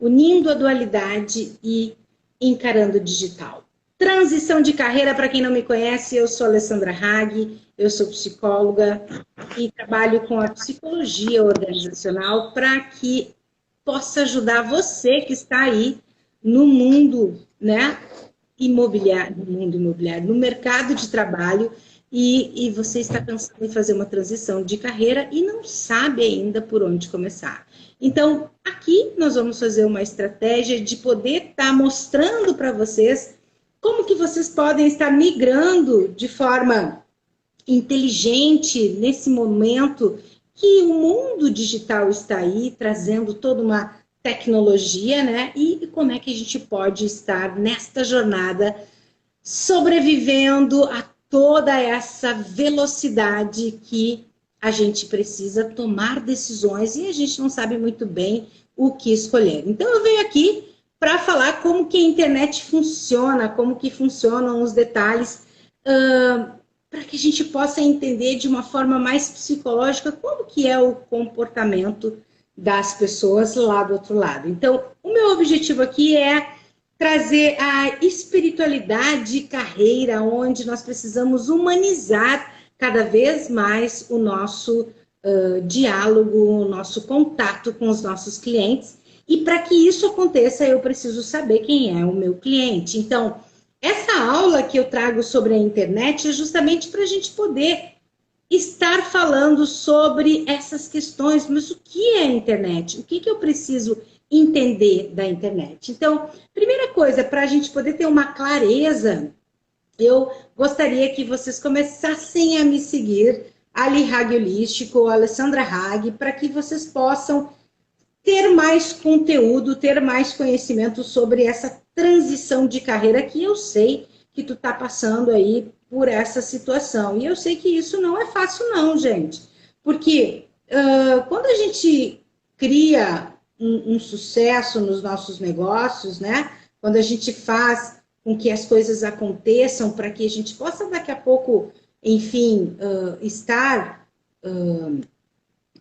unindo a dualidade e encarando o digital. Transição de carreira, para quem não me conhece, eu sou Alessandra Hag, eu sou psicóloga e trabalho com a psicologia organizacional para que possa ajudar você que está aí no mundo, né, imobiliário, no mercado de trabalho, e você está pensando em fazer uma transição de carreira e não sabe ainda por onde começar. Então, aqui nós vamos fazer uma estratégia de poder estar mostrando para vocês como que vocês podem estar migrando de forma inteligente nesse momento que o mundo digital está aí, trazendo toda uma tecnologia, né? E como é que a gente pode estar nesta jornada sobrevivendo a toda essa velocidade que a gente precisa tomar decisões e a gente não sabe muito bem o que escolher. Então eu venho aqui para falar como que a internet funciona, como que funcionam os detalhes, para que a gente possa entender de uma forma mais psicológica como que é o comportamento das pessoas lá do outro lado. Então, o meu objetivo aqui é trazer a espiritualidade carreira, onde nós precisamos humanizar cada vez mais o nosso diálogo, o nosso contato com os nossos clientes. E para que isso aconteça, eu preciso saber quem é o meu cliente. Então, essa aula que eu trago sobre a internet é justamente para a gente poder estar falando sobre essas questões. Mas o que é a internet? O que eu preciso entender da internet? Então, primeira coisa, para a gente poder ter uma clareza, eu gostaria que vocês começassem a me seguir, Ali Hag Holístico, Alessandra Hag, para que vocês possam ter mais conteúdo, ter mais conhecimento sobre essa transição de carreira que eu sei que tu tá passando aí por essa situação. E eu sei que isso não é fácil não, gente. Porque quando a gente cria um sucesso nos nossos negócios, né? Quando a gente faz com que as coisas aconteçam para que a gente possa daqui a pouco, enfim, estar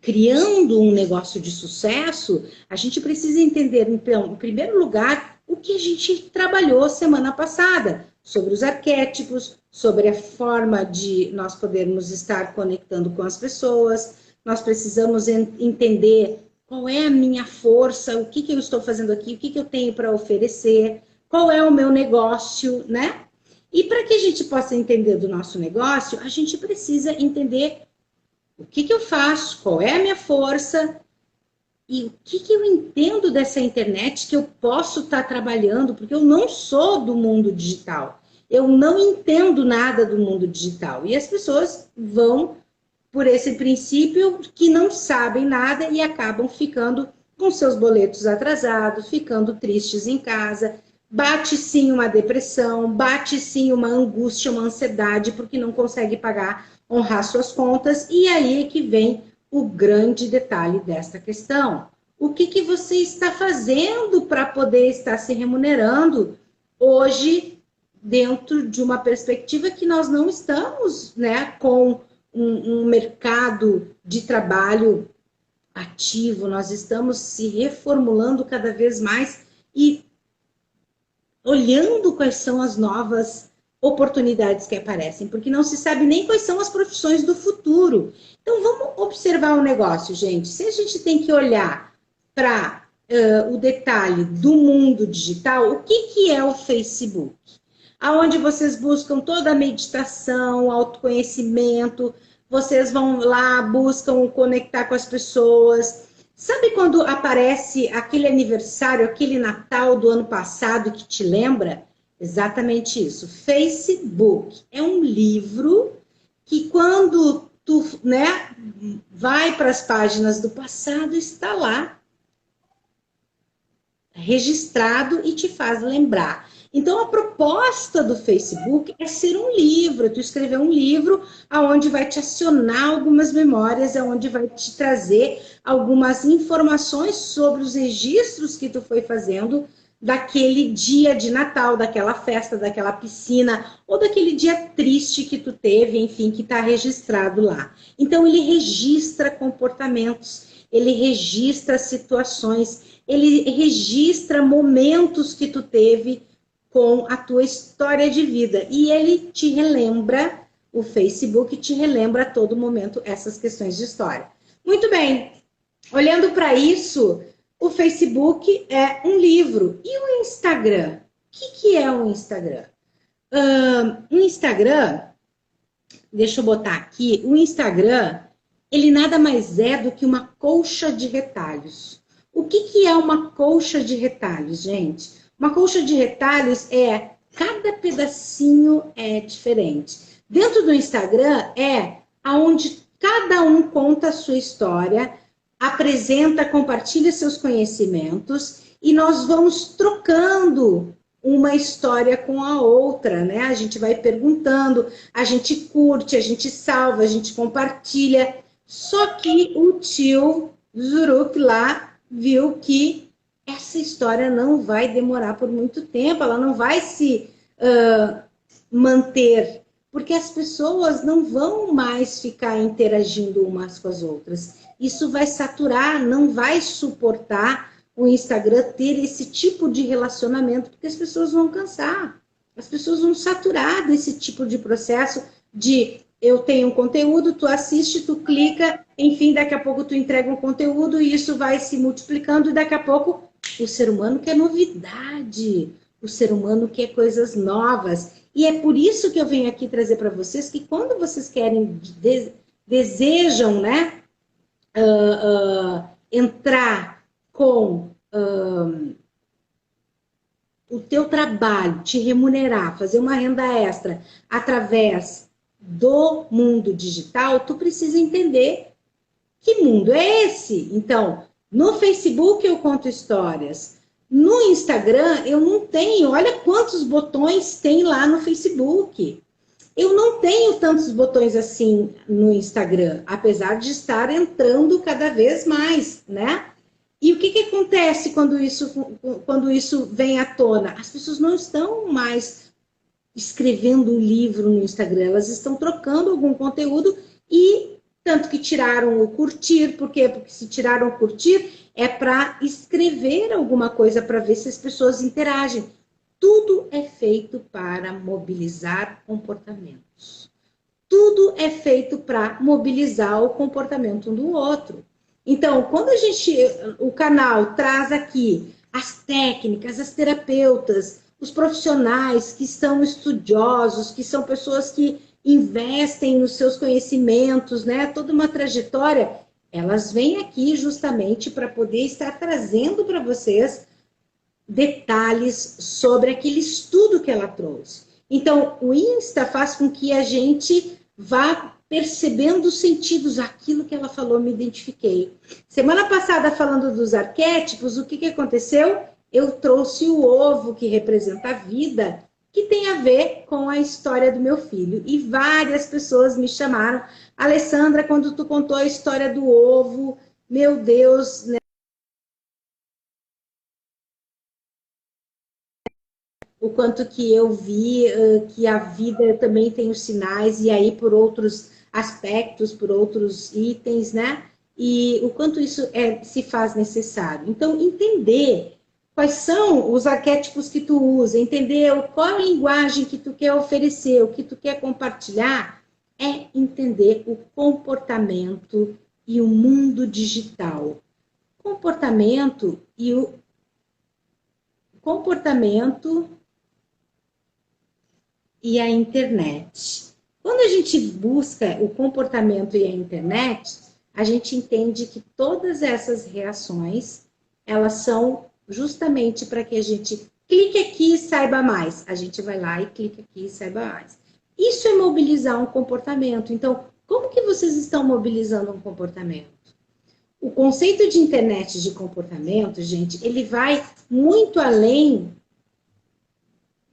criando um negócio de sucesso, a gente precisa entender, então, em primeiro lugar, o que a gente trabalhou semana passada, sobre os arquétipos, sobre a forma de nós podermos estar conectando com as pessoas, nós precisamos entender qual é a minha força, o que eu estou fazendo aqui, o que eu tenho para oferecer, qual é o meu negócio, né? E para que a gente possa entender do nosso negócio, a gente precisa entender o que eu faço, qual é a minha força e o que eu entendo dessa internet que eu posso estar trabalhando, porque eu não sou do mundo digital. Eu não entendo nada do mundo digital. E as pessoas vão por esse princípio que não sabem nada e acabam ficando com seus boletos atrasados, ficando tristes em casa. Bate sim uma depressão, bate sim uma angústia, uma ansiedade, porque não consegue pagar, honrar suas contas, e aí é que vem o grande detalhe desta questão. O que você está fazendo para poder estar se remunerando hoje dentro de uma perspectiva que nós não estamos, né, com um mercado de trabalho ativo, nós estamos se reformulando cada vez mais e olhando quais são as novas oportunidades que aparecem, porque não se sabe nem quais são as profissões do futuro. Então, vamos observar o negócio, gente. Se a gente tem que olhar para o detalhe do mundo digital, o que é o Facebook? Aonde vocês buscam toda a meditação, autoconhecimento, vocês vão lá, buscam conectar com as pessoas. Sabe quando aparece aquele aniversário, aquele Natal do ano passado que te lembra? Exatamente isso. Facebook é um livro que quando tu, né, vai para as páginas do passado, está lá registrado e te faz lembrar. Então, a proposta do Facebook é ser um livro, tu escrever um livro aonde vai te acionar algumas memórias, aonde vai te trazer algumas informações sobre os registros que tu foi fazendo daquele dia de Natal, daquela festa, daquela piscina, ou daquele dia triste que tu teve, enfim, que está registrado lá. Então, ele registra comportamentos. ele registra situações, ele registra momentos que tu teve com a tua história de vida. E ele te relembra, o Facebook te relembra a todo momento essas questões de história. Muito bem, olhando para isso, o Facebook é um livro. E o Instagram? O que é o Instagram? O Instagram, deixa eu botar aqui, o Instagram, ele nada mais é do que uma colcha de retalhos. O que é uma colcha de retalhos, gente? Uma colcha de retalhos é, cada pedacinho é diferente. Dentro do Instagram é aonde cada um conta a sua história, apresenta, compartilha seus conhecimentos e nós vamos trocando uma história com a outra, né? A gente vai perguntando, a gente curte, a gente salva, a gente compartilha. Só que o tio Zuruk lá viu que essa história não vai demorar por muito tempo, ela não vai se manter, porque as pessoas não vão mais ficar interagindo umas com as outras. Isso vai saturar, não vai suportar o Instagram ter esse tipo de relacionamento, porque as pessoas vão cansar, as pessoas vão saturar desse tipo de processo de eu tenho um conteúdo, tu assiste, tu clica, enfim, daqui a pouco tu entrega um conteúdo e isso vai se multiplicando e daqui a pouco o ser humano quer novidade, o ser humano quer coisas novas. E é por isso que eu venho aqui trazer para vocês que quando vocês querem, desejam, né, entrar com o teu trabalho, te remunerar, fazer uma renda extra através do mundo digital, tu precisa entender que mundo é esse. Então, no Facebook eu conto histórias, no Instagram eu não tenho, olha quantos botões tem lá no Facebook. Eu não tenho tantos botões assim no Instagram, apesar de estar entrando cada vez mais, né? E o que acontece quando isso vem à tona? As pessoas não estão mais escrevendo um livro no Instagram, elas estão trocando algum conteúdo e tanto que tiraram o curtir, por quê? Porque se tiraram o curtir é para escrever alguma coisa para ver se as pessoas interagem. Tudo é feito para mobilizar comportamentos. Tudo é feito para mobilizar o comportamento um do outro. Então, quando o canal traz aqui as técnicas, as terapeutas, os profissionais que são estudiosos, que são pessoas que investem nos seus conhecimentos, né? Toda uma trajetória, elas vêm aqui justamente para poder estar trazendo para vocês detalhes sobre aquele estudo que ela trouxe. Então, o Insta faz com que a gente vá percebendo os sentidos, aquilo que ela falou, me identifiquei. Semana passada, falando dos arquétipos, o que aconteceu? Eu trouxe o ovo, que representa a vida, que tem a ver com a história do meu filho. E várias pessoas me chamaram, Alessandra, quando tu contou a história do ovo, meu Deus, né? O quanto que eu vi que a vida também tem os sinais, e aí por outros aspectos, por outros itens, né? E o quanto isso se faz necessário. Então, entender quais são os arquétipos que tu usa, entender qual a linguagem que tu quer oferecer, o que tu quer compartilhar, é entender o comportamento e o mundo digital. Comportamento e o comportamento e a internet. Quando a gente busca o comportamento e a internet, a gente entende que todas essas reações, elas são justamente para que a gente clique aqui e saiba mais. A gente vai lá e clica aqui e saiba mais. Isso é mobilizar um comportamento. Então, como que vocês estão mobilizando um comportamento? O conceito de internet de comportamento, gente, ele vai muito além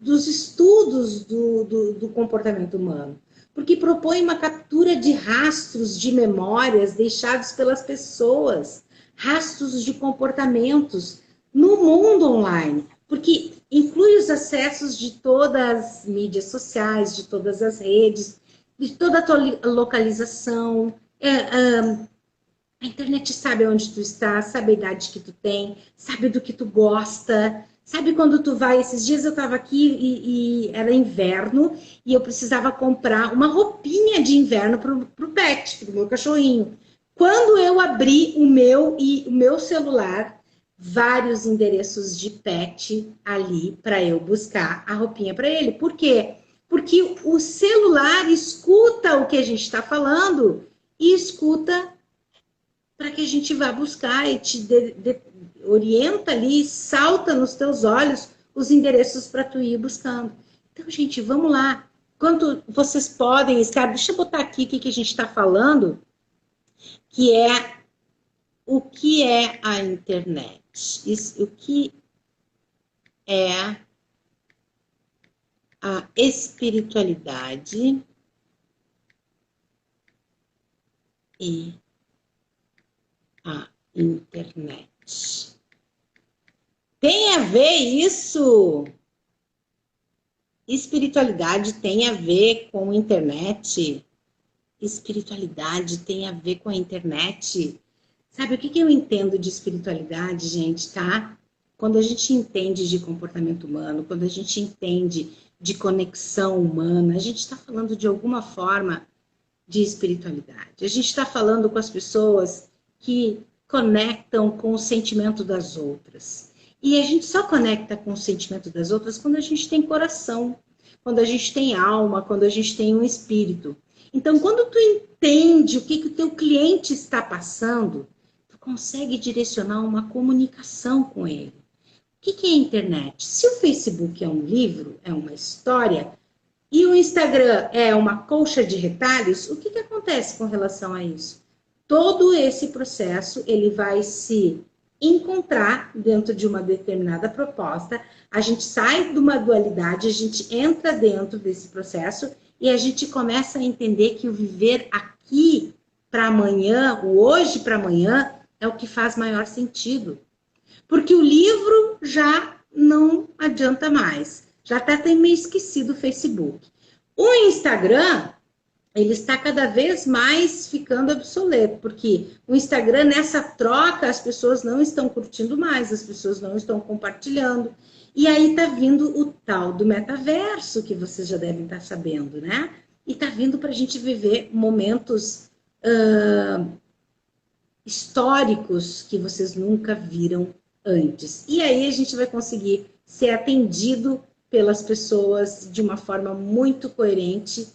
dos estudos do comportamento humano, porque propõe uma captura de rastros de memórias deixados pelas pessoas, rastros de comportamentos no mundo online, porque inclui os acessos de todas as mídias sociais, de todas as redes, de toda a localização, A internet sabe onde tu está, sabe a idade que tu tem, sabe do que tu gosta, sabe quando tu vai. Esses dias eu estava aqui e era inverno e eu precisava comprar uma roupinha de inverno pro pet, pro meu cachorrinho. Quando eu abri o meu celular, vários endereços de pet ali para eu buscar a roupinha para ele. Por quê? Porque o celular escuta o que a gente está falando e escuta para que a gente vá buscar e te orienta ali, salta nos teus olhos os endereços para tu ir buscando. Então, gente, vamos lá. Quanto vocês podem estar, deixa eu botar aqui o que a gente está falando, que é o que é a internet. Isso, o que é a espiritualidade e a internet. Tem a ver isso? Espiritualidade tem a ver com internet? Espiritualidade tem a ver com a internet? Sabe o que eu entendo de espiritualidade, gente, tá? Quando a gente entende de comportamento humano, quando a gente entende de conexão humana, a gente está falando de alguma forma de espiritualidade. A gente está falando com as pessoas que conectam com o sentimento das outras. E a gente só conecta com o sentimento das outras quando a gente tem coração, quando a gente tem alma, quando a gente tem um espírito. Então, quando tu entende o que o teu cliente está passando, tu consegue direcionar uma comunicação com ele. O que é a internet? Se o Facebook é um livro, é uma história, e o Instagram é uma colcha de retalhos, o que acontece com relação a isso? Todo esse processo, ele vai se encontrar dentro de uma determinada proposta, a gente sai de uma dualidade, a gente entra dentro desse processo e a gente começa a entender que o viver aqui para amanhã, o hoje para amanhã, é o que faz maior sentido. Porque o livro já não adianta mais. Já até tem meio esquecido o Facebook. O Instagram, ele está cada vez mais ficando obsoleto, porque o Instagram, nessa troca, as pessoas não estão curtindo mais, as pessoas não estão compartilhando. E aí está vindo o tal do metaverso, que vocês já devem estar sabendo, né? E está vindo para a gente viver momentos históricos que vocês nunca viram antes. E aí a gente vai conseguir ser atendido pelas pessoas de uma forma muito coerente,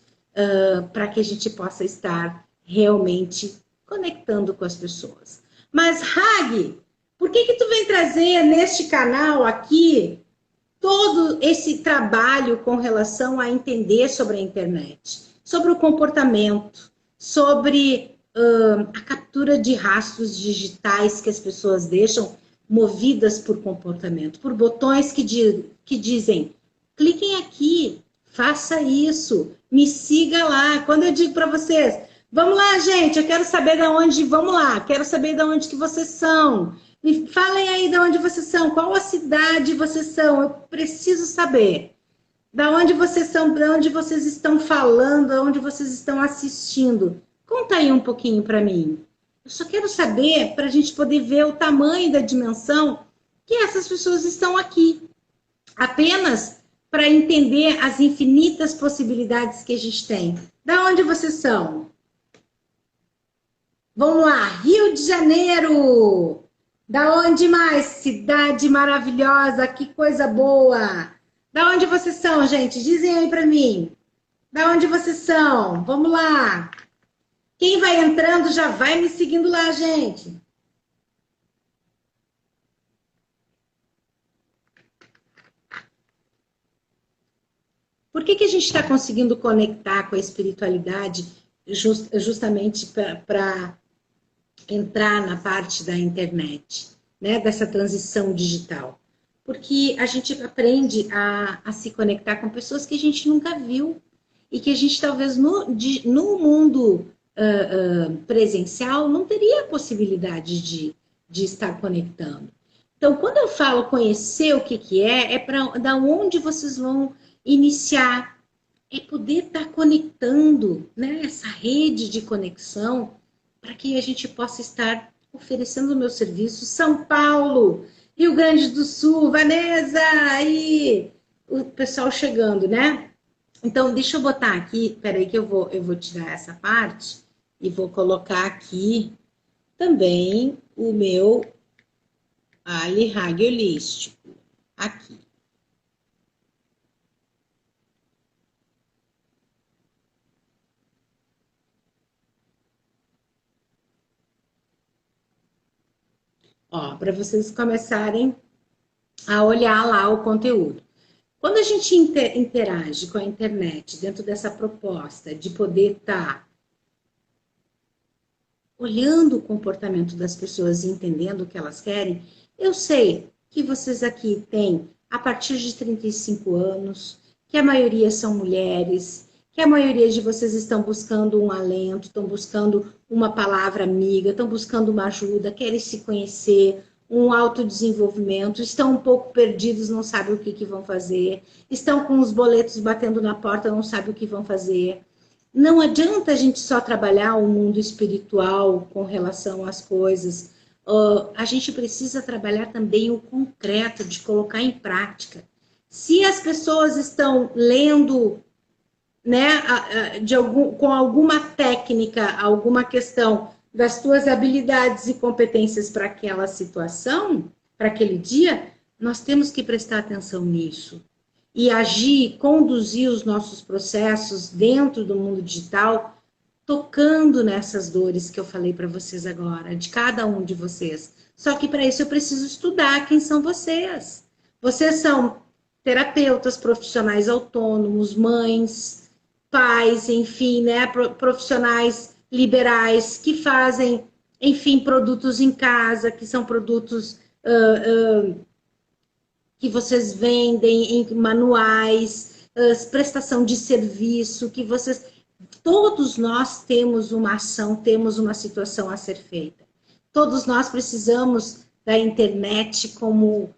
para que a gente possa estar realmente conectando com as pessoas. Mas, Hag, por que tu vem trazer neste canal aqui todo esse trabalho com relação a entender sobre a internet, sobre o comportamento, sobre a captura de rastros digitais que as pessoas deixam movidas por comportamento, por botões que dizem, cliquem aqui, faça isso, me siga lá. Quando eu digo para vocês, vamos lá, gente, eu quero saber de onde, vamos lá, quero saber de onde que vocês são. Me falem aí de onde vocês são, qual a cidade vocês são, eu preciso saber. Da onde vocês são, de onde vocês estão falando, de onde vocês estão assistindo. Conta aí um pouquinho para mim. Eu só quero saber para a gente poder ver o tamanho da dimensão que essas pessoas estão aqui. Apenas para entender as infinitas possibilidades que a gente tem. Da onde vocês são? Vamos lá, Rio de Janeiro! Da onde mais? Cidade maravilhosa, que coisa boa! Da onde vocês são, gente? Dizem aí para mim. Da onde vocês são? Vamos lá! Quem vai entrando já vai me seguindo lá, gente. Por que a gente está conseguindo conectar com a espiritualidade justamente para entrar na parte da internet, né? Dessa transição digital? Porque a gente aprende a se conectar com pessoas que a gente nunca viu e que a gente talvez no mundo presencial não teria a possibilidade de estar conectando. Então, quando eu falo conhecer o que é para da onde vocês vão iniciar, é poder estar conectando, né, essa rede de conexão para que a gente possa estar oferecendo o meu serviço. São Paulo, Rio Grande do Sul, Vanessa, aí o pessoal chegando, né? Então, deixa eu botar aqui, peraí que eu vou tirar essa parte e vou colocar aqui também o meu Ali holístico. Aqui. Ó, para vocês começarem a olhar lá o conteúdo. Quando a gente interage com a internet dentro dessa proposta de poder estar olhando o comportamento das pessoas e entendendo o que elas querem, eu sei que vocês aqui têm a partir de 35 anos, que a maioria são mulheres, que a maioria de vocês estão buscando um alento, estão buscando uma palavra amiga, estão buscando uma ajuda, querem se conhecer, um autodesenvolvimento, estão um pouco perdidos, não sabem o que vão fazer, estão com os boletos batendo na porta, não sabem o que vão fazer. Não adianta a gente só trabalhar o mundo espiritual com relação às coisas. A gente precisa trabalhar também o concreto, de colocar em prática. Se as pessoas estão lendo, né, com alguma técnica, alguma questão das tuas habilidades e competências para aquela situação, para aquele dia, nós temos que prestar atenção nisso. E agir, conduzir os nossos processos dentro do mundo digital, tocando nessas dores que eu falei para vocês agora, de cada um de vocês. Só que para isso eu preciso estudar quem são vocês. Vocês são terapeutas, profissionais autônomos, mães, pais, enfim, né, profissionais liberais que fazem, enfim, produtos em casa, que são produtos que vocês vendem em manuais, prestação de serviço, que vocês... Todos nós temos uma ação, temos uma situação a ser feita. Todos nós precisamos da internet como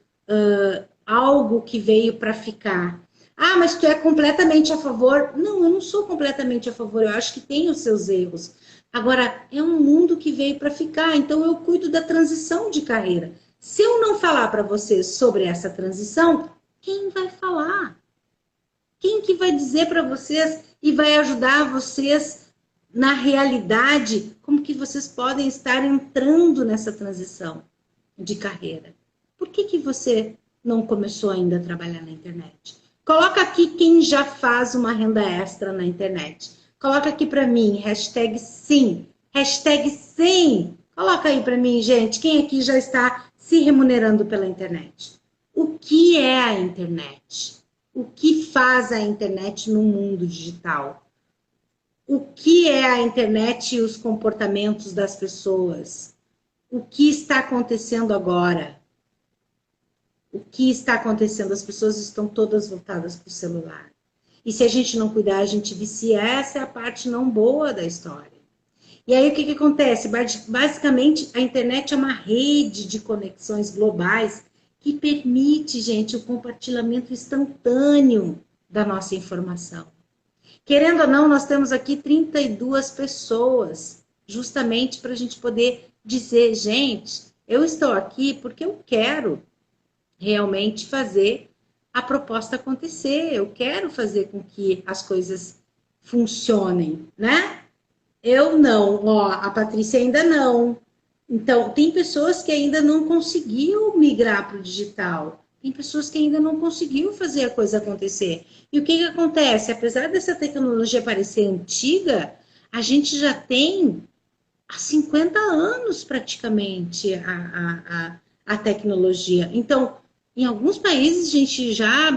algo que veio para ficar. Ah, mas tu é completamente a favor? Não, eu não sou completamente a favor, eu acho que tem os seus erros. Agora, é um mundo que veio para ficar, então eu cuido da transição de carreira. Se eu não falar para vocês sobre essa transição, quem vai falar? Quem que vai dizer para vocês e vai ajudar vocês na realidade, como que vocês podem estar entrando nessa transição de carreira? Por que você não começou ainda a trabalhar na internet? Coloca aqui quem já faz uma renda extra na internet. Coloca aqui para mim, hashtag sim. Hashtag sim. Coloca aí para mim, gente, quem aqui já está se remunerando pela internet? O que é a internet? O que faz a internet no mundo digital? O que é a internet e os comportamentos das pessoas? O que está acontecendo agora? O que está acontecendo? As pessoas estão todas voltadas para o celular. E se a gente não cuidar, a gente vicia. Essa é a parte não boa da história. E aí, o que acontece? Basicamente, a internet é uma rede de conexões globais que permite, gente, o compartilhamento instantâneo da nossa informação. Querendo ou não, nós temos aqui 32 pessoas, justamente para a gente poder dizer, gente, eu estou aqui porque eu quero realmente fazer a proposta acontecer, eu quero fazer com que as coisas funcionem, né? Eu não, ó, a Patrícia ainda não. Então, tem pessoas que ainda não conseguiu migrar para o digital, tem pessoas que ainda não conseguiu fazer a coisa acontecer. E o que acontece? Apesar dessa tecnologia parecer antiga, a gente já tem há 50 anos praticamente a tecnologia. Então, em alguns países, a gente já,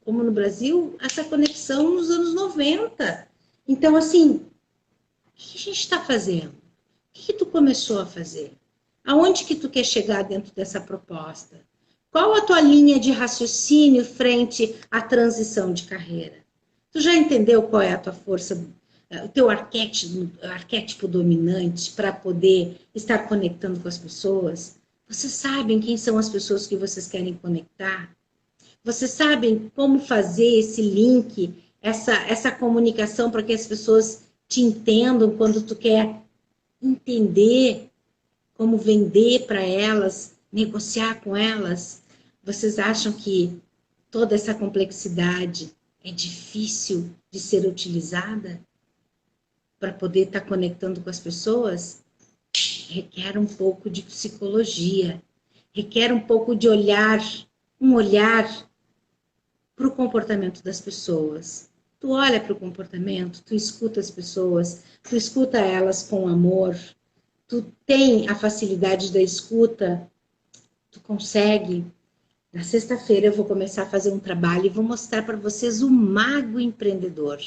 como no Brasil, essa conexão nos anos 90. Então, assim, o que a gente está fazendo? O que tu começou a fazer? Aonde que tu quer chegar dentro dessa proposta? Qual a tua linha de raciocínio frente à transição de carreira? Tu já entendeu qual é a tua força, o teu arquétipo dominante para poder estar conectando com as pessoas? Vocês sabem quem são as pessoas que vocês querem conectar? Vocês sabem como fazer esse link, essa comunicação para que as pessoas te entendam quando tu quer entender como vender para elas, negociar com elas? Vocês acham que toda essa complexidade é difícil de ser utilizada para poder estar conectando com as pessoas? Requer um pouco de psicologia, requer um pouco de olhar, um olhar para o comportamento das pessoas. Tu olha para o comportamento, tu escuta as pessoas, tu escuta elas com amor, tu tem a facilidade da escuta, tu consegue. Na sexta-feira eu vou começar a fazer um trabalho e vou mostrar para vocês o mago empreendedor.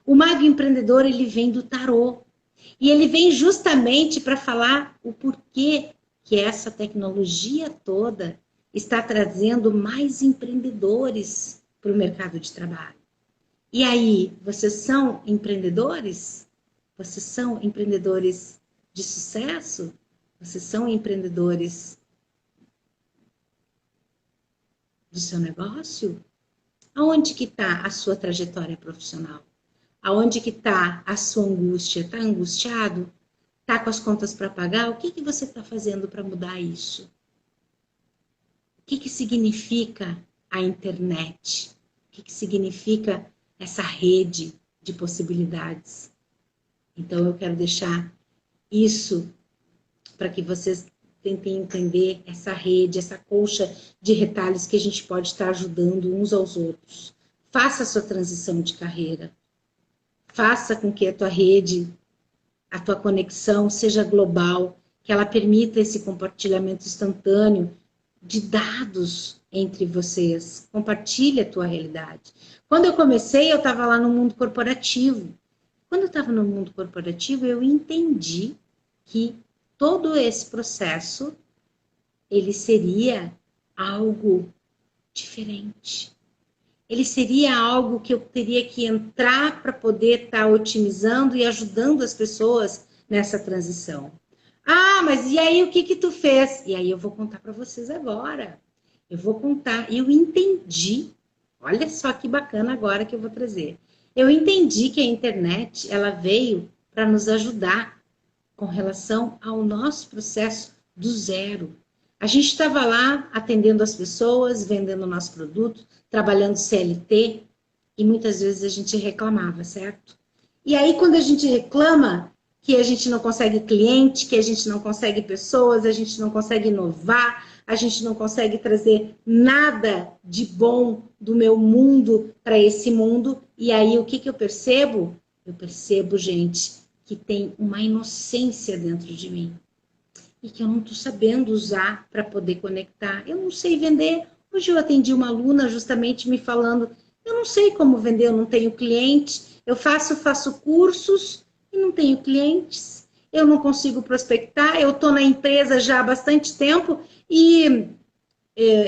O mago empreendedor, ele vem do tarô. E ele vem justamente para falar o porquê que essa tecnologia toda está trazendo mais empreendedores para o mercado de trabalho. E aí, vocês são empreendedores? Vocês são empreendedores de sucesso? Vocês são empreendedores do seu negócio? Aonde que está a sua trajetória profissional? Aonde que está a sua angústia? Está angustiado? Está com as contas para pagar? O que você está fazendo para mudar isso? O que significa a internet? O que significa essa rede de possibilidades? Então, eu quero deixar isso para que vocês tentem entender essa rede, essa colcha de retalhos que a gente pode estar ajudando uns aos outros. Faça a sua transição de carreira. Faça com que a tua rede, a tua conexão seja global, que ela permita esse compartilhamento instantâneo de dados entre vocês. Compartilhe a tua realidade. Quando eu comecei, eu estava lá no mundo corporativo. Quando eu estava no mundo corporativo, eu entendi que todo esse processo, ele seria algo diferente. Ele seria algo que eu teria que entrar para poder estar otimizando e ajudando as pessoas nessa transição. Ah, mas e aí o que tu fez? E aí eu vou contar para vocês agora. Eu vou contar. Eu entendi, olha só que bacana agora que eu vou trazer. Eu entendi que a internet, ela veio para nos ajudar com relação ao nosso processo do zero. A gente estava lá atendendo as pessoas, vendendo o nosso produto, trabalhando CLT, e muitas vezes a gente reclamava, certo? E aí, quando a gente reclama que a gente não consegue cliente, que a gente não consegue pessoas, a gente não consegue inovar, a gente não consegue trazer nada de bom do meu mundo para esse mundo, e aí o que eu percebo? Eu percebo, gente, que tem uma inocência dentro de mim e que eu não estou sabendo usar para poder conectar. Eu não sei vender. Hoje eu atendi uma aluna justamente me falando, eu não sei como vender, eu não tenho cliente, eu faço cursos e não tenho clientes, eu não consigo prospectar, eu estou na empresa já há bastante tempo e,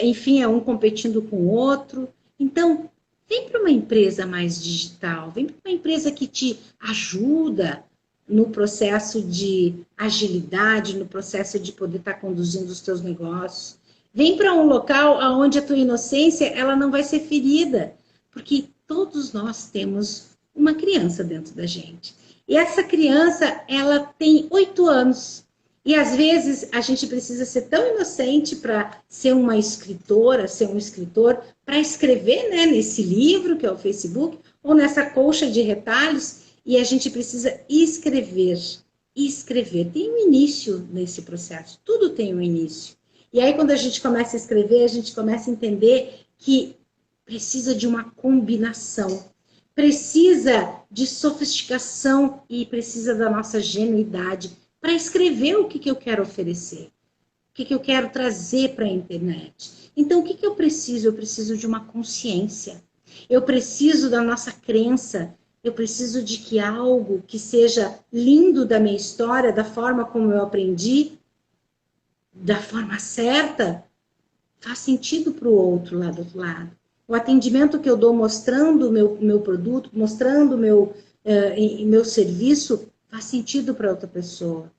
enfim, é um competindo com o outro. Então, vem para uma empresa mais digital, vem para uma empresa que te ajuda no processo de agilidade, no processo de poder estar conduzindo os teus negócios. Vem para um local onde a tua inocência ela não vai ser ferida, porque todos nós temos uma criança dentro da gente. E essa criança, ela tem 8 anos. E às vezes a gente precisa ser tão inocente para ser uma escritora, ser um escritor, para escrever, né, nesse livro que é o Facebook, ou nessa colcha de retalhos. E a gente precisa escrever. Escrever. Tem um início nesse processo. Tudo tem um início. E aí, quando a gente começa a escrever, a gente começa a entender que precisa de uma combinação. Precisa de sofisticação e precisa da nossa genuidade para escrever o que eu quero oferecer. O que eu quero trazer para a internet. Então, o que eu preciso? Eu preciso de uma consciência. Eu preciso da nossa crença. Eu preciso de que algo que seja lindo da minha história, da forma como eu aprendi, da forma certa, faz sentido para o outro lá do outro lado. O atendimento que eu dou mostrando o meu produto, mostrando o meu serviço, faz sentido para outra pessoa.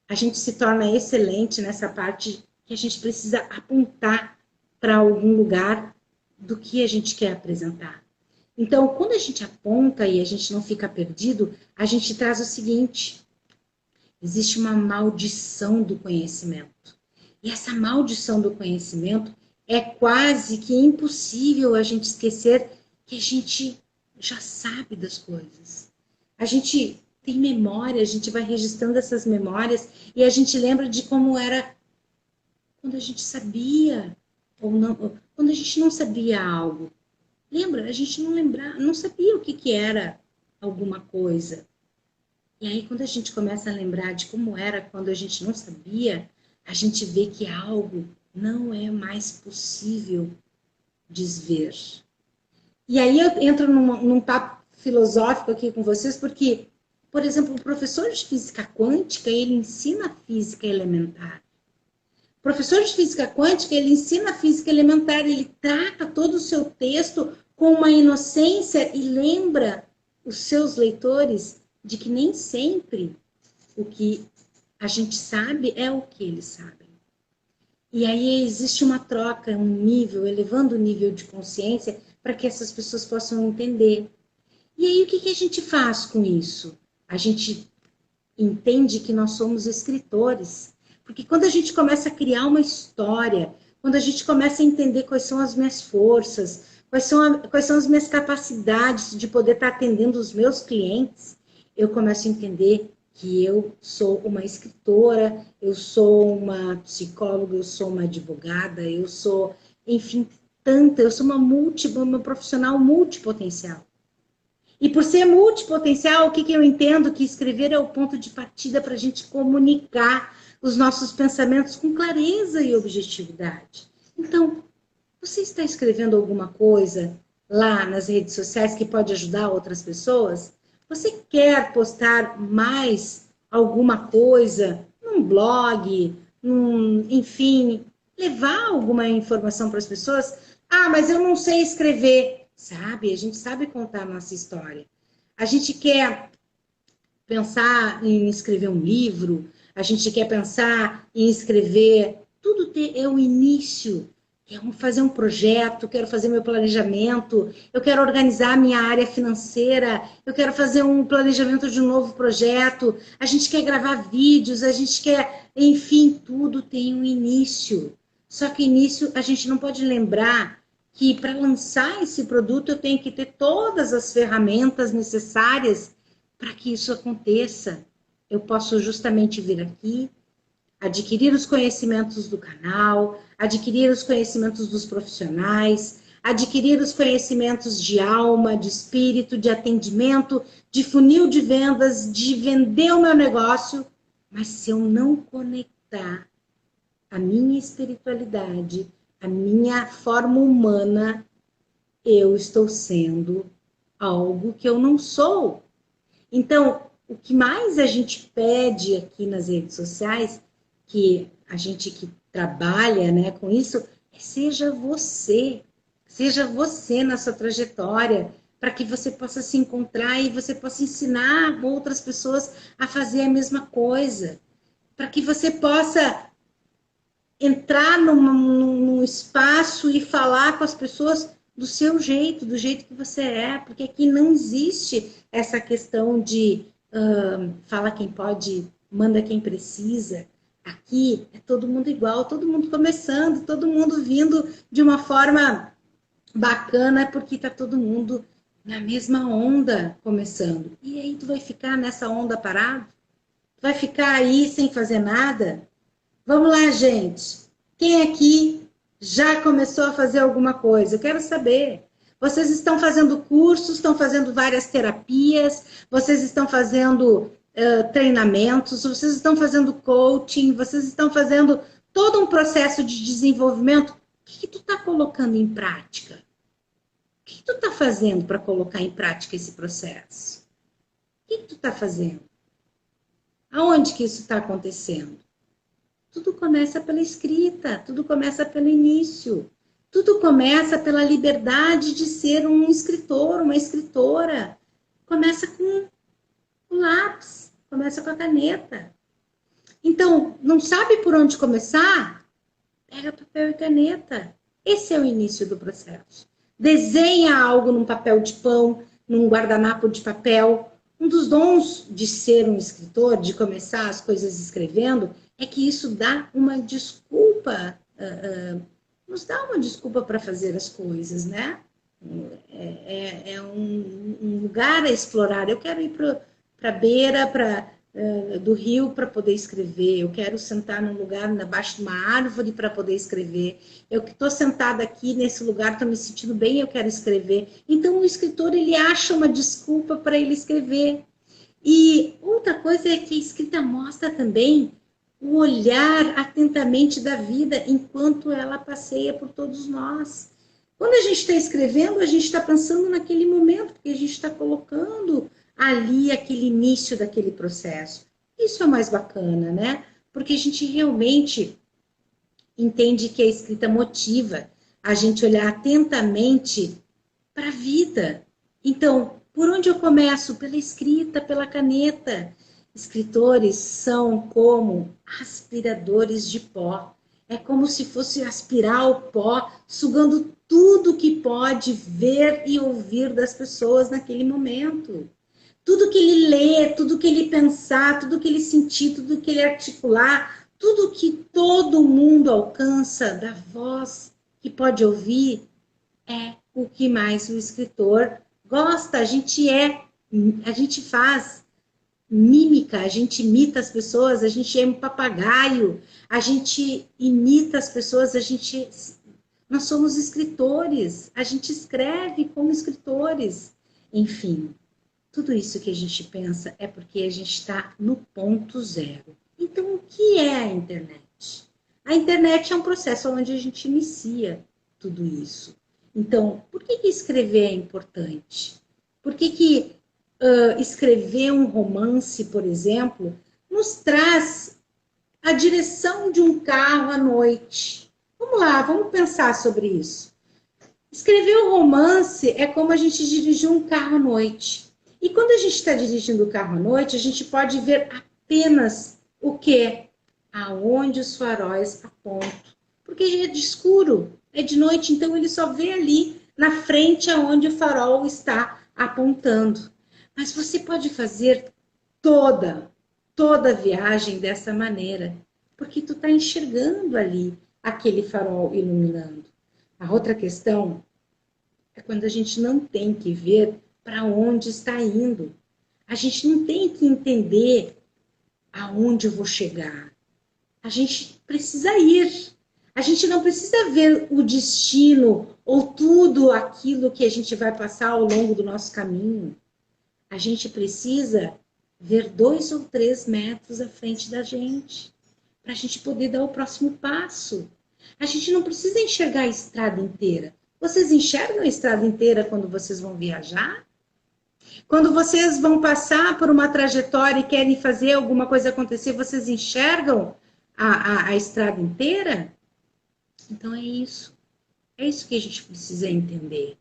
A gente se torna excelente nessa parte que a gente precisa apontar para algum lugar do que a gente quer apresentar. Então, quando a gente aponta e a gente não fica perdido, a gente traz o seguinte: Existe uma maldição do conhecimento. E essa maldição do conhecimento é quase que impossível a gente esquecer que a gente já sabe das coisas. A gente tem memória, a gente vai registrando essas memórias e a gente lembra de como era quando a gente sabia ou não, quando a gente não sabia algo. Lembra? A gente não sabia o que era alguma coisa. E aí, quando a gente começa a lembrar de como era quando a gente não sabia, a gente vê que algo não é mais possível desver. E aí eu entro num papo filosófico aqui com vocês, porque, por exemplo, o professor de física quântica, ele ensina física elementar. O professor de física quântica, ele ensina física elementar, ele trata todo o seu texto com uma inocência e lembra os seus leitores de que nem sempre o que a gente sabe é o que eles sabem. E aí existe uma troca, um nível, elevando o nível de consciência para que essas pessoas possam entender. E aí o que a gente faz com isso? A gente entende que nós somos escritores. Porque quando a gente começa a criar uma história, quando a gente começa a entender quais são as minhas forças, quais são as minhas capacidades de poder estar atendendo os meus clientes, eu começo a entender que eu sou uma escritora, eu sou uma psicóloga, eu sou uma advogada, eu sou, enfim, eu sou uma profissional multipotencial. E por ser multipotencial, o que eu entendo? Que escrever é o ponto de partida para a gente comunicar os nossos pensamentos com clareza e objetividade. Então, você está escrevendo alguma coisa lá nas redes sociais que pode ajudar outras pessoas? Você quer postar mais alguma coisa num blog, enfim, levar alguma informação para as pessoas? Ah, mas eu não sei escrever. Sabe, a gente sabe contar a nossa história. A gente quer pensar em escrever um livro, a gente quer pensar em escrever, tudo é o início. Quero fazer um projeto, quero fazer meu planejamento, eu quero organizar minha área financeira, eu quero fazer um planejamento de um novo projeto, a gente quer gravar vídeos, a gente quer, enfim, tudo tem um início. Só que início a gente não pode lembrar que para lançar esse produto eu tenho que ter todas as ferramentas necessárias para que isso aconteça. Eu posso justamente vir aqui, adquirir os conhecimentos do canal, adquirir os conhecimentos dos profissionais, adquirir os conhecimentos de alma, de espírito, de atendimento, de funil de vendas, de vender o meu negócio, mas se eu não conectar a minha espiritualidade, a minha forma humana, eu estou sendo algo que eu não sou. Então, o que mais a gente pede aqui nas redes sociais, que a gente que trabalha, né, com isso, é seja você na sua trajetória, para que você possa se encontrar e você possa ensinar outras pessoas a fazer a mesma coisa, para que você possa entrar num espaço e falar com as pessoas do seu jeito, do jeito que você é, porque aqui não existe essa questão de fala quem pode, manda quem precisa. Aqui é todo mundo igual, todo mundo começando, todo mundo vindo de uma forma bacana, porque está todo mundo na mesma onda começando. E aí tu vai ficar nessa onda parado? Tu vai ficar aí sem fazer nada? Vamos lá, gente. Quem aqui já começou a fazer alguma coisa? Eu quero saber. Vocês estão fazendo cursos, estão fazendo várias terapias, vocês estão fazendo treinamentos, vocês estão fazendo coaching, vocês estão fazendo todo um processo de desenvolvimento. O que tu está colocando em prática? O que tu está fazendo para colocar em prática esse processo? O que tu está fazendo? Aonde que isso está acontecendo? Tudo começa pela escrita, tudo começa pelo início. Tudo começa pela liberdade de ser um escritor, uma escritora. Começa com o lápis, começa com a caneta. Então, não sabe por onde começar? Pega papel e caneta. Esse é o início do processo. Desenha algo num papel de pão, num guardanapo de papel, um dos dons de ser um escritor, de começar as coisas escrevendo, é que isso dá uma desculpa, nos dá uma desculpa para fazer as coisas, né? É um lugar a explorar. Eu quero ir para a beira do rio para poder escrever. Eu quero sentar num lugar abaixo de uma árvore para poder escrever. Eu que estou sentada aqui nesse lugar, estou me sentindo bem, eu quero escrever. Então, o escritor, ele acha uma desculpa para ele escrever. E outra coisa é que a escrita mostra também o olhar atentamente da vida enquanto ela passeia por todos nós. Quando a gente está escrevendo, a gente está pensando naquele momento, porque a gente está colocando ali aquele início daquele processo. Isso é o mais bacana, né? Porque a gente realmente entende que a escrita motiva a gente olhar atentamente para a vida. Então, por onde eu começo? Pela escrita, pela caneta. Escritores são como aspiradores de pó. É como se fosse aspirar o pó, sugando tudo que pode ver e ouvir das pessoas naquele momento. Tudo que ele lê, tudo que ele pensar, tudo que ele sentir, tudo que ele articular, tudo que todo mundo alcança da voz que pode ouvir, é o que mais o escritor gosta. A gente faz mímica, a gente imita as pessoas, a gente é um papagaio, a gente imita as pessoas, nós somos escritores, a gente escreve como escritores. Enfim, tudo isso que a gente pensa é porque a gente está no ponto zero. Então, o que é a internet? A internet é um processo onde a gente inicia tudo isso. Então, por que escrever é importante? Por que escrever um romance, por exemplo, nos traz a direção de um carro à noite? Vamos lá, vamos pensar sobre isso. Escrever um romance é como a gente dirigir um carro à noite. E quando a gente está dirigindo o carro à noite, a gente pode ver apenas o quê? Aonde os faróis apontam. Porque é de escuro, é de noite, então ele só vê ali na frente aonde o farol está apontando. Mas você pode fazer toda a viagem dessa maneira, porque tu está enxergando ali aquele farol iluminando. A outra questão é quando a gente não tem que ver para onde está indo. A gente não tem que entender aonde eu vou chegar. A gente precisa ir. A gente não precisa ver o destino ou tudo aquilo que a gente vai passar ao longo do nosso caminho. A gente precisa ver 2 ou 3 metros à frente da gente, para a gente poder dar o próximo passo. A gente não precisa enxergar a estrada inteira. Vocês enxergam a estrada inteira quando vocês vão viajar? Quando vocês vão passar por uma trajetória e querem fazer alguma coisa acontecer, vocês enxergam a estrada inteira? Então é isso. É isso que a gente precisa entender.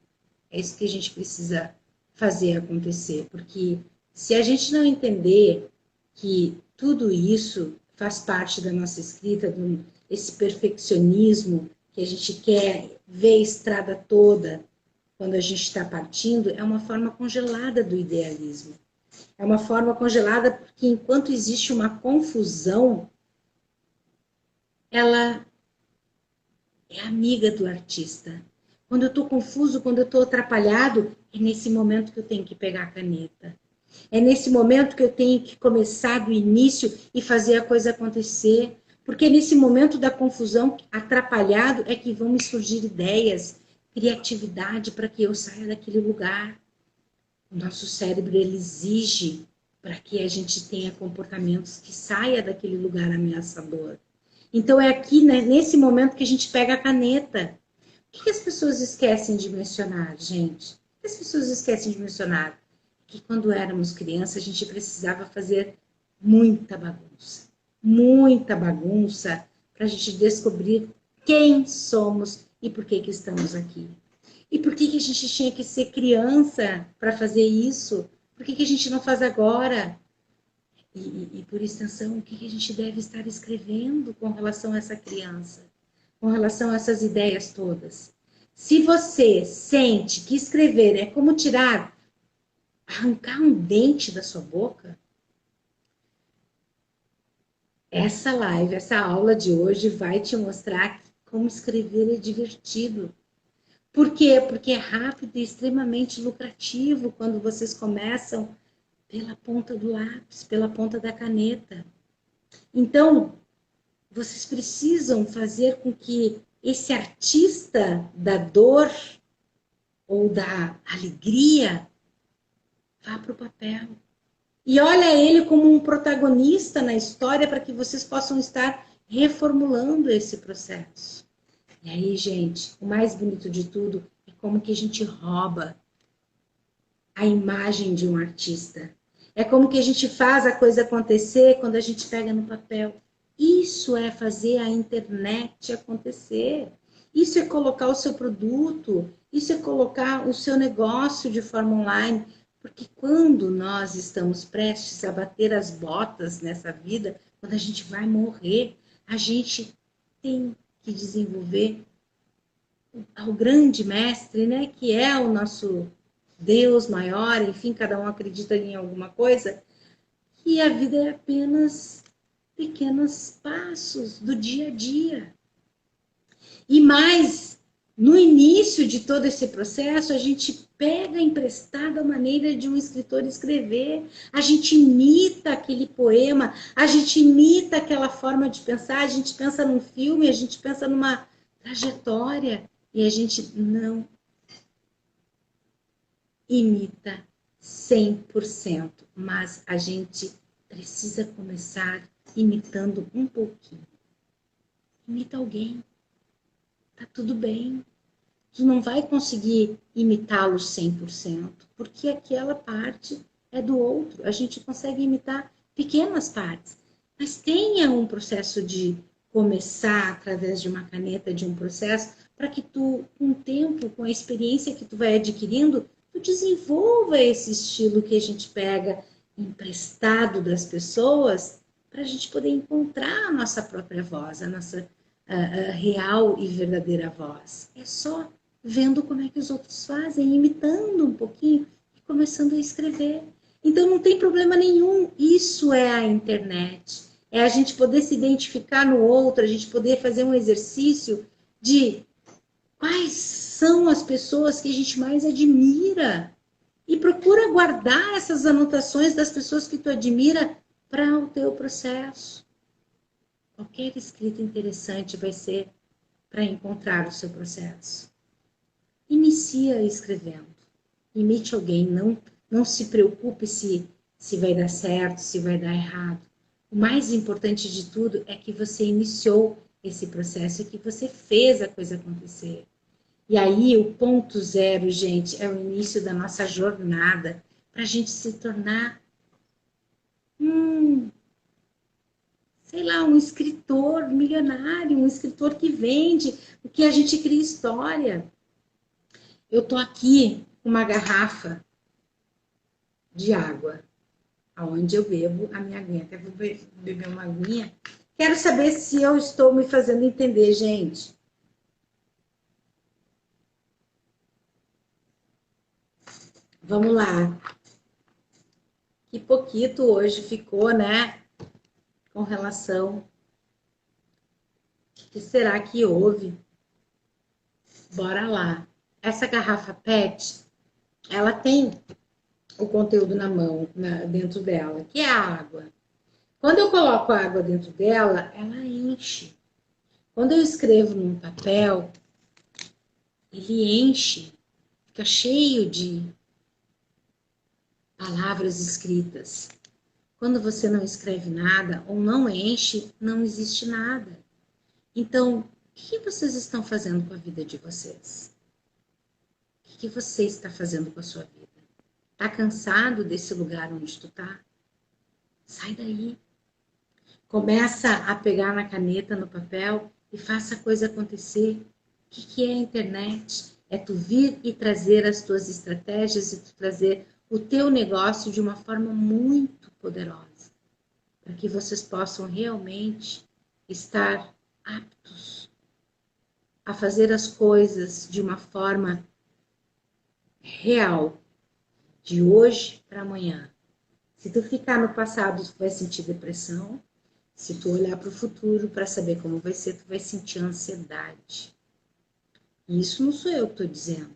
É isso que a gente precisa fazer acontecer. Porque se a gente não entender que tudo isso faz parte da nossa escrita, esse perfeccionismo que a gente quer ver a estrada toda quando a gente está partindo, é uma forma congelada do idealismo. É uma forma congelada porque enquanto existe uma confusão, ela é amiga do artista. Quando eu estou confuso, quando eu estou atrapalhado, é nesse momento que eu tenho que pegar a caneta. É nesse momento que eu tenho que começar do início e fazer a coisa acontecer. Porque nesse momento da confusão, atrapalhado, é que vão me surgir ideias, criatividade para que eu saia daquele lugar. O nosso cérebro, ele exige para que a gente tenha comportamentos que saia daquele lugar ameaçador. Então é aqui, né, nesse momento que a gente pega a caneta. O que as pessoas esquecem de mencionar, gente? O que as pessoas esquecem de mencionar? Que quando éramos crianças, a gente precisava fazer muita bagunça para a gente descobrir quem somos e por que estamos aqui. E por que a gente tinha que ser criança para fazer isso? Por que a gente não faz agora? E por extensão, o que a gente deve estar escrevendo com relação a essa criança? Com relação a essas ideias todas? Se você sente que escrever é como tirar arrancar um dente da sua boca, essa live, essa aula de hoje vai te mostrar como escrever é divertido. Por quê? Porque é rápido e extremamente lucrativo quando vocês começam pela ponta do lápis, pela ponta da caneta. Então, vocês precisam fazer com que esse artista da dor ou da alegria vá para o papel. E olha ele como um protagonista na história para que vocês possam estar reformulando esse processo. E aí, gente, o mais bonito de tudo é como que a gente rouba a imagem de um artista. É como que a gente faz a coisa acontecer quando a gente pega no papel. Isso é fazer a internet acontecer. Isso é colocar o seu produto, isso é colocar o seu negócio de forma online. Porque quando nós estamos prestes a bater as botas nessa vida, quando a gente vai morrer, a gente tem que desenvolver o grande mestre, né, que é o nosso Deus maior, enfim, cada um acredita em alguma coisa, que a vida é apenas pequenos passos do dia a dia. E mais, no início de todo esse processo, a gente pega emprestada a maneira de um escritor escrever, a gente imita aquele poema, a gente imita aquela forma de pensar, a gente pensa num filme, a gente pensa numa trajetória, e a gente não imita 100%, mas a gente precisa começar imitando um pouquinho. Imita alguém, tá tudo bem. Tu não vai conseguir imitá-lo 100%, porque aquela parte é do outro. A gente consegue imitar pequenas partes, mas tenha um processo de começar através de uma caneta, de um processo, para que tu, com o tempo, com a experiência que tu vai adquirindo, tu desenvolva esse estilo que a gente pega emprestado das pessoas, para a gente poder encontrar a nossa própria voz, a nossa real e verdadeira voz. É só vendo como é que os outros fazem, imitando um pouquinho e começando a escrever. Então não tem problema nenhum, isso é a internet. É a gente poder se identificar no outro, a gente poder fazer um exercício de quais são as pessoas que a gente mais admira. E procura guardar essas anotações das pessoas que tu admira para o teu processo. Qualquer escrita interessante vai ser para encontrar o seu processo. Inicia escrevendo. Imite alguém, não se preocupe se vai dar certo, se vai dar errado. O mais importante de tudo é que você iniciou esse processo, é que você fez a coisa acontecer. E aí, o ponto zero, gente, é o início da nossa jornada para a gente se tornar, sei lá, um escritor milionário, um escritor que vende, o que a gente cria história. Eu tô aqui com uma garrafa de água, aonde eu bebo a minha aguinha. Até vou beber uma aguinha. Quero saber se eu estou me fazendo entender, gente. Vamos lá. Que pouquito hoje ficou, né? Com relação. O que será que houve? Bora lá. Essa garrafa PET, ela tem o conteúdo na mão, dentro dela, que é a água. Quando eu coloco a água dentro dela, ela enche. Quando eu escrevo num papel, ele enche, fica cheio de palavras escritas. Quando você não escreve nada ou não enche, não existe nada. Então, o que vocês estão fazendo com a vida de vocês? O que você está fazendo com a sua vida? Tá cansado desse lugar onde tu tá? Sai daí. Começa a pegar na caneta, no papel e faça a coisa acontecer. O que é a internet? É tu vir e trazer as tuas estratégias e tu trazer o teu negócio de uma forma muito poderosa, para que vocês possam realmente estar aptos a fazer as coisas de uma forma real, de hoje para amanhã. Se tu ficar no passado, tu vai sentir depressão. Se tu olhar para o futuro para saber como vai ser, tu vai sentir ansiedade. E isso não sou eu que estou dizendo.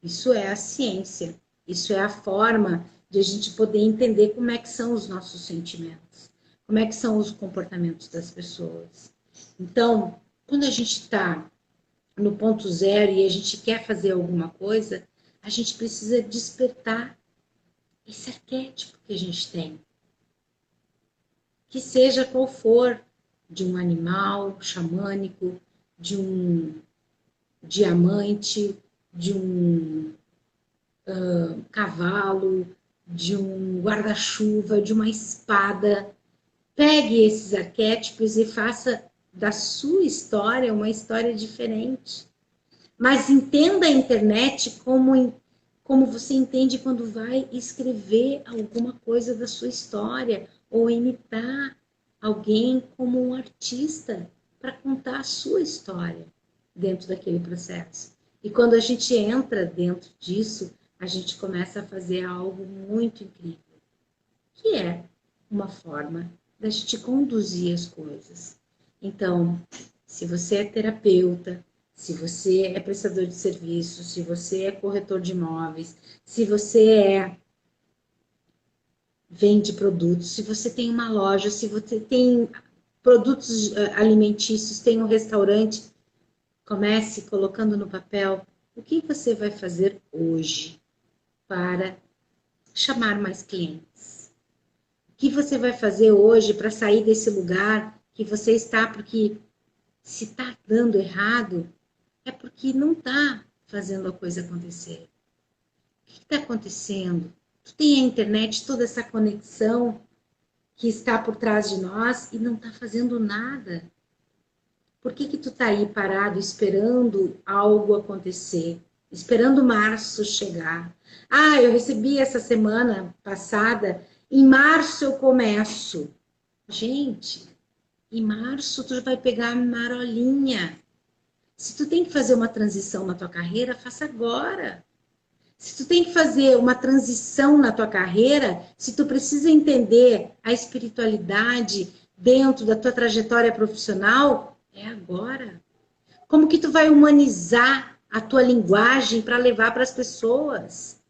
Isso é a ciência. Isso é a forma de a gente poder entender como é que são os nossos sentimentos. Como é que são os comportamentos das pessoas. Então, quando a gente está no ponto zero e a gente quer fazer alguma coisa, a gente precisa despertar esse arquétipo que a gente tem. Que seja qual for, de um animal xamânico, de um diamante, de um cavalo, de um guarda-chuva, de uma espada. Pegue esses arquétipos e faça da sua história uma história diferente. Mas entenda a internet como você entende quando vai escrever alguma coisa da sua história ou imitar alguém como um artista para contar a sua história dentro daquele processo. E quando a gente entra dentro disso, a gente começa a fazer algo muito incrível, que é uma forma da gente conduzir as coisas. Então, se você é terapeuta, se você é prestador de serviço, se você é corretor de imóveis, se você vende produtos, se você tem uma loja, se você tem produtos alimentícios, tem um restaurante, comece colocando no papel o que você vai fazer hoje para chamar mais clientes. O que você vai fazer hoje para sair desse lugar que você está, porque se está dando errado, é porque não está fazendo a coisa acontecer. O que está acontecendo? Tu tem a internet, toda essa conexão que está por trás de nós e não está fazendo nada. Por que tu está aí parado esperando algo acontecer? Esperando março chegar. Ah, eu recebi essa semana passada, em março eu começo. Gente, em março tu vai pegar a marolinha. Se tu tem que fazer uma transição na tua carreira, faça agora. Se tu tem que fazer uma transição na tua carreira, se tu precisa entender a espiritualidade dentro da tua trajetória profissional, é agora. Como que tu vai humanizar a tua linguagem para levar para as pessoas?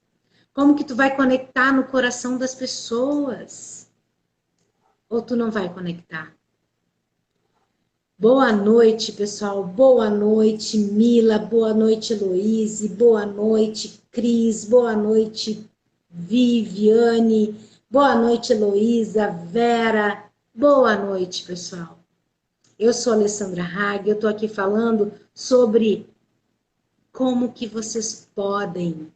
Como que tu vai conectar no coração das pessoas? Ou tu não vai conectar? Boa noite, pessoal. Boa noite, Mila. Boa noite, Heloíse. Boa noite, Cris. Boa noite, Viviane. Boa noite, Heloísa, Vera. Boa noite, pessoal. Eu sou a Alessandra Hag. Eu estou aqui falando sobre como que vocês podem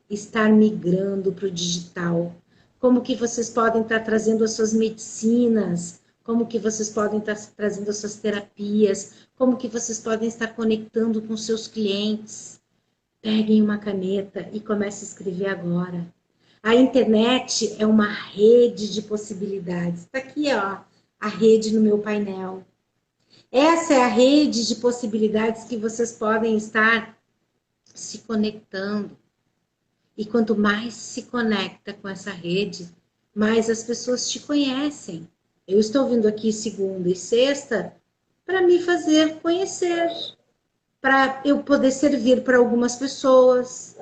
estar migrando para o digital. Como que vocês podem estar trazendo as suas medicinas, como que vocês podem estar trazendo as suas terapias, como que vocês podem estar conectando com seus clientes. Peguem uma caneta e comece a escrever agora. A internet é uma rede de possibilidades. Está aqui, ó, a rede no meu painel. Essa é a rede de possibilidades que vocês podem estar se conectando. E quanto mais se conecta com essa rede, mais as pessoas te conhecem. Eu estou vindo aqui segunda e sexta para me fazer conhecer, para eu poder servir para algumas pessoas.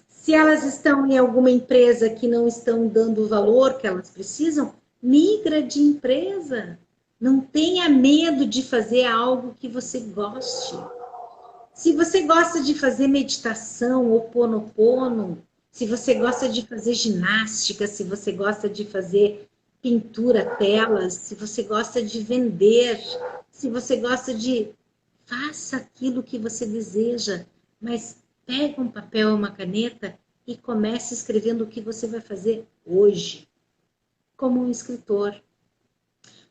Se elas estão em alguma empresa que não estão dando o valor que elas precisam, migra de empresa. Não tenha medo de fazer algo que você goste. Se você gosta de fazer meditação, Ho'oponopono, se você gosta de fazer ginástica, se você gosta de fazer pintura, telas, se você gosta de vender, se você gosta de... Faça aquilo que você deseja, mas pega um papel e uma caneta e comece escrevendo o que você vai fazer hoje. Como um escritor,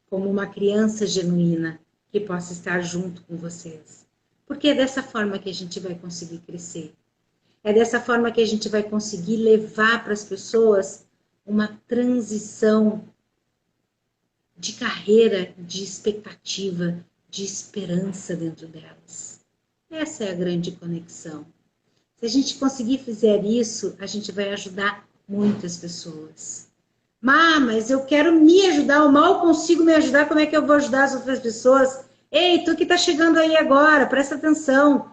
como uma criança genuína que possa estar junto com vocês. Porque é dessa forma que a gente vai conseguir crescer. É dessa forma que a gente vai conseguir levar para as pessoas uma transição de carreira, de expectativa, de esperança dentro delas. Essa é a grande conexão. Se a gente conseguir fazer isso, a gente vai ajudar Muitas pessoas. Mas eu quero me ajudar, eu mal consigo me ajudar, como é que eu vou ajudar as outras pessoas? Ei, tu que tá chegando aí agora, presta atenção.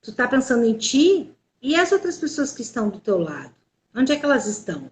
Tu tá pensando em ti e as outras pessoas que estão do teu lado? Onde é que elas estão?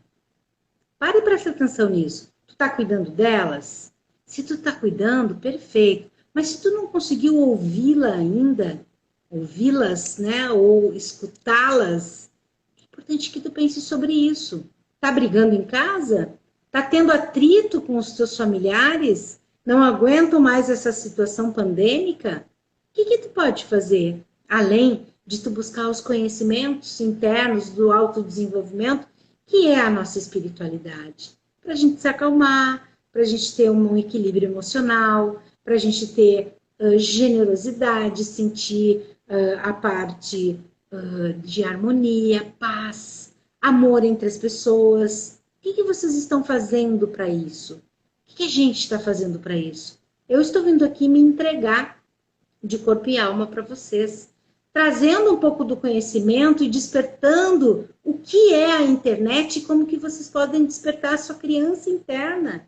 Pare e presta atenção nisso. Tu tá cuidando delas? Se tu tá cuidando, perfeito. Mas se tu não conseguiu ouvi-la ainda, ouvi-las, né, ou escutá-las, é importante que tu pense sobre isso. Tá brigando em casa? Tá tendo atrito com os teus familiares? Não aguentam mais essa situação pandêmica? O que que tu pode fazer? Além de tu buscar os conhecimentos internos do autodesenvolvimento, que é a nossa espiritualidade. Para a gente se acalmar, para a gente ter um equilíbrio emocional, para a gente ter generosidade, sentir a parte de harmonia, paz, amor entre as pessoas. O que que vocês estão fazendo para isso? O que a gente está fazendo para isso? Eu estou vindo aqui me entregar de corpo e alma para vocês, trazendo um pouco do conhecimento e despertando o que é a internet e como que vocês podem despertar a sua criança interna.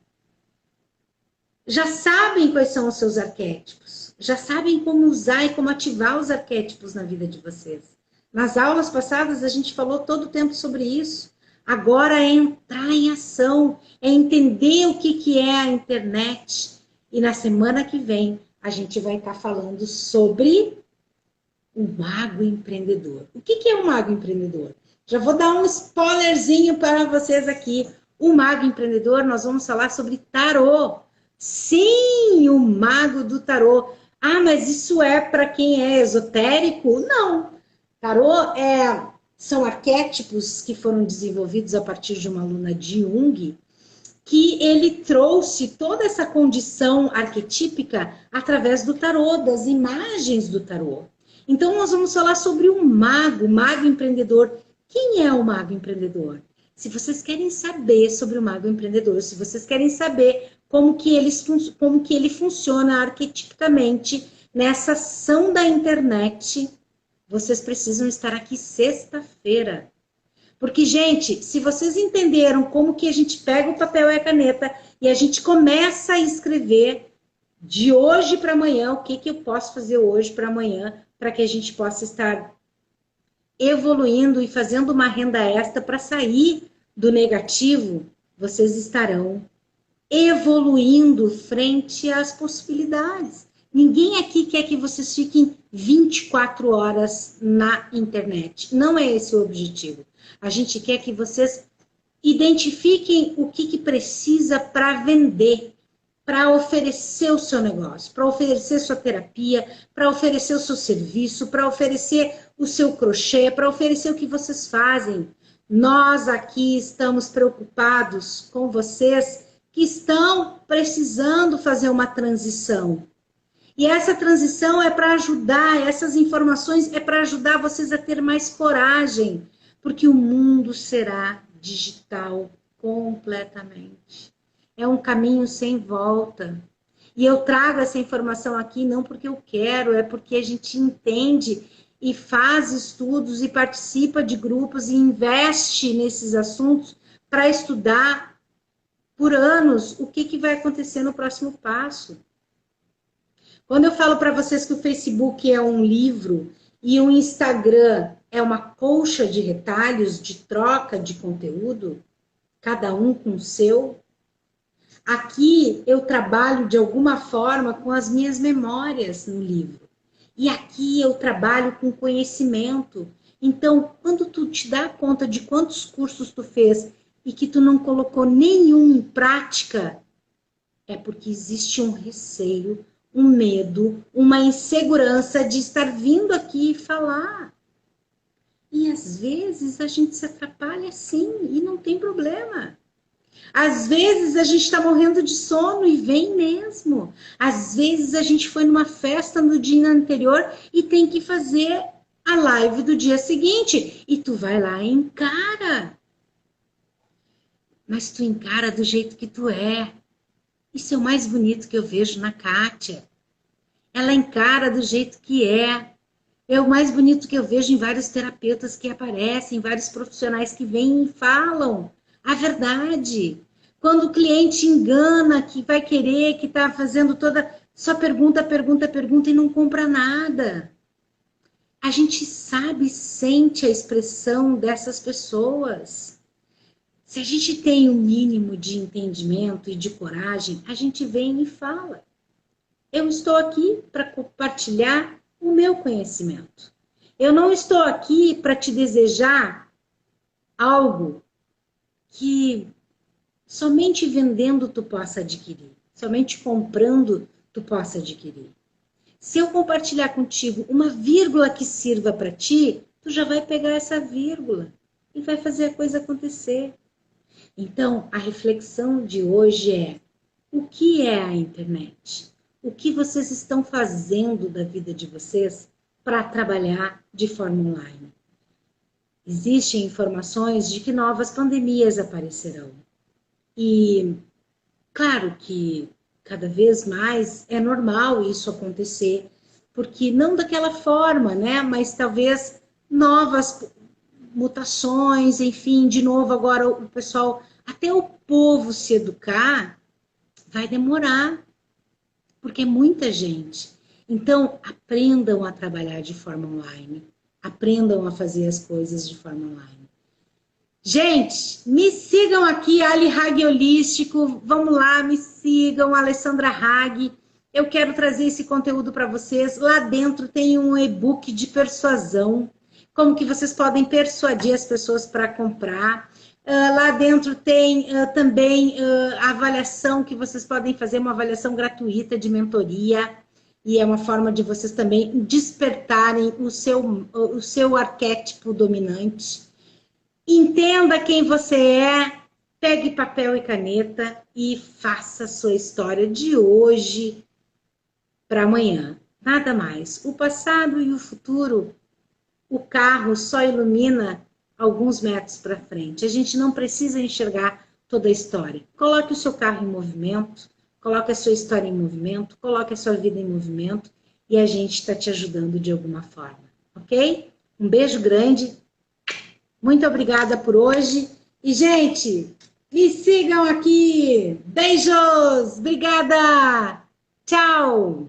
Já sabem quais são os seus arquétipos, já sabem como usar e como ativar os arquétipos na vida de vocês. Nas aulas passadas a gente falou todo o tempo sobre isso. Agora é entrar em ação, é entender o que é a internet. E na semana que vem a gente vai estar falando sobre o mago empreendedor. O que é o mago empreendedor? Já vou dar um spoilerzinho para vocês aqui. O mago empreendedor, nós vamos falar sobre tarô. Sim, o mago do tarô. Ah, mas isso é para quem é esotérico? Não. Tarô são arquétipos que foram desenvolvidos a partir de uma aluna de Jung, que ele trouxe toda essa condição arquetípica através do tarô, das imagens do tarô. Então, nós vamos falar sobre o mago empreendedor. Quem é o mago empreendedor? Se vocês querem saber sobre o mago empreendedor, se vocês querem saber como que ele funciona arquetipicamente nessa ação da internet, vocês precisam estar aqui sexta-feira. Porque, gente, se vocês entenderam como que a gente pega o papel e a caneta e a gente começa a escrever de hoje para amanhã, o que eu posso fazer hoje para amanhã, para que a gente possa estar evoluindo e fazendo uma renda extra para sair do negativo, vocês estarão evoluindo frente às possibilidades. Ninguém aqui quer que vocês fiquem 24 horas na internet. Não é esse o objetivo. A gente quer que vocês identifiquem o que precisa para vender, para oferecer o seu negócio, para oferecer sua terapia, para oferecer o seu serviço, para oferecer o seu crochê, para oferecer o que vocês fazem. Nós aqui estamos preocupados com vocês que estão precisando fazer uma transição. E essa transição é para ajudar, essas informações é para ajudar vocês a ter mais coragem, porque o mundo será digital completamente. É um caminho sem volta. E eu trago essa informação aqui não porque eu quero, é porque a gente entende e faz estudos e participa de grupos e investe nesses assuntos para estudar por anos o que vai acontecer no próximo passo. Quando eu falo para vocês que o Facebook é um livro e o Instagram é uma colcha de retalhos, de troca de conteúdo, cada um com o seu, aqui eu trabalho de alguma forma com as minhas memórias no livro. E aqui eu trabalho com conhecimento. Então, quando tu te dá conta de quantos cursos tu fez e que tu não colocou nenhum em prática, é porque existe um receio, um medo, uma insegurança de estar vindo aqui e falar. E às vezes a gente se atrapalha sim, e não tem problema. Às vezes a gente está morrendo de sono e vem mesmo. Às vezes a gente foi numa festa no dia anterior e tem que fazer a live do dia seguinte. E tu vai lá e encara. Mas tu encara do jeito que tu é. Isso é o mais bonito que eu vejo na Kátia. Ela encara do jeito que é. É o mais bonito que eu vejo em vários terapeutas que aparecem, vários profissionais que vêm e falam a verdade. Quando o cliente engana, que vai querer, que está fazendo toda. Só pergunta, pergunta, pergunta e não compra nada. A gente sabe, sente a expressão dessas pessoas. Se a gente tem um mínimo de entendimento e de coragem, a gente vem e fala. Eu estou aqui para compartilhar o meu conhecimento. Eu não estou aqui para te desejar algo que somente vendendo tu possa adquirir, somente comprando tu possa adquirir. Se eu compartilhar contigo uma vírgula que sirva para ti, tu já vai pegar essa vírgula e vai fazer a coisa acontecer. Então, a reflexão de hoje é: o que é a internet? O que vocês estão fazendo da vida de vocês para trabalhar de forma online? Existem informações de que novas pandemias aparecerão. E, claro que cada vez mais é normal isso acontecer, porque não daquela forma, né? Mas talvez novas mutações, enfim, de novo agora o pessoal, até o povo se educar, vai demorar, porque é muita gente. Então, aprendam a trabalhar de forma online, aprendam a fazer as coisas de forma online. Gente, me sigam aqui, Ali Hag Holístico, vamos lá, me sigam, Alessandra Hag. Eu quero trazer esse conteúdo para vocês. Lá dentro tem um e-book de persuasão, como que vocês podem persuadir as pessoas para comprar. Lá dentro tem também a avaliação que vocês podem fazer, uma avaliação gratuita de mentoria, e é uma forma de vocês também despertarem o seu arquétipo dominante. Entenda quem você é, pegue papel e caneta e faça a sua história de hoje para amanhã. Nada mais. O passado e o futuro, o carro só ilumina alguns metros para frente. A gente não precisa enxergar toda a história. Coloque o seu carro em movimento, coloque a sua história em movimento, coloque a sua vida em movimento e a gente está te ajudando de alguma forma, ok? Um beijo grande. Muito obrigada por hoje. E, gente, me sigam aqui. Beijos. Obrigada. Tchau.